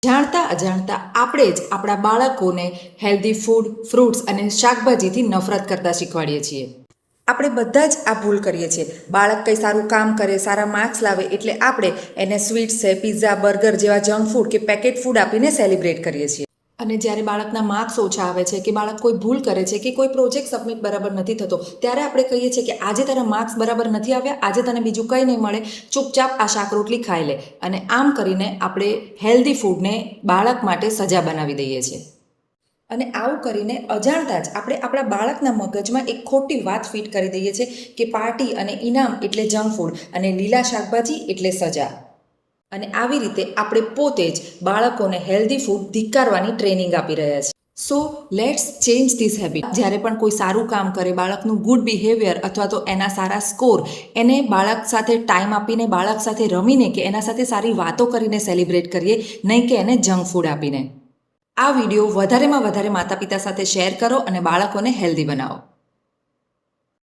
જાણતા અજાણતા આપણે જ આપણા બાળકોને હેલ્ધી ફૂડ, ફ્રૂટ્સ અને શાકભાજીથી નફરત કરતા શીખવાડીએ છીએ. આપણે બધા જ આ ભૂલ કરીએ છીએ. બાળક કંઈ સારું કામ કરે, સારા માર્ક્સ લાવે એટલે આપણે એને સ્વીટ્સ છે, પિઝા, બર્ગર જેવા જંક ફૂડ કે પેકેટ ફૂડ આપીને સેલિબ્રેટ કરીએ છીએ. અને જ્યારે બાળકના માર્ક્સ ઓછા આવે છે કે બાળક કોઈ ભૂલ કરે છે કે કોઈ પ્રોજેક્ટ સબમિટ બરાબર નથી થતો, ત્યારે આપણે કહીએ છીએ કે આજે તારા માર્ક્સ બરાબર નથી આવ્યા, આજે તને બીજું કંઈ નહીં મળે, ચૂપચાપ આ શાક રોટલી ખાઈ લે. અને આમ કરીને આપણે હેલ્ધી ફૂડને બાળક માટે સજા બનાવી દઈએ છીએ. અને આવું કરીને અજાણતા જ આપણે આપણા બાળકના મગજમાં એક ખોટી વાત ફિટ કરી દઈએ છીએ કે પાર્ટી અને ઇનામ એટલે જંક ફૂડ અને લીલા શાકભાજી એટલે સજા. અને આવી રીતે આપણે પોતે જ બાળકોને હેલ્ધી ફૂડ ધિક્કારવાની ટ્રેનિંગ આપી રહ્યા છીએ. So let's change this habit. જ્યારે પણ કોઈ સારું કામ કરે, બાળકનું ગુડ બિહેવિયર અથવા તો એના સારા સ્કોર, એને બાળક સાથે ટાઈમ આપીને, બાળક સાથે રમીને કે એના સાથે સારી વાતો કરીને સેલિબ્રેટ કરીએ, નહીં કે એને જંક ફૂડ આપીને. આ વિડીયો વધારેમાં વધારે માતા પિતા સાથે શેર કરો અને બાળકોને હેલ્ધી બનાવો.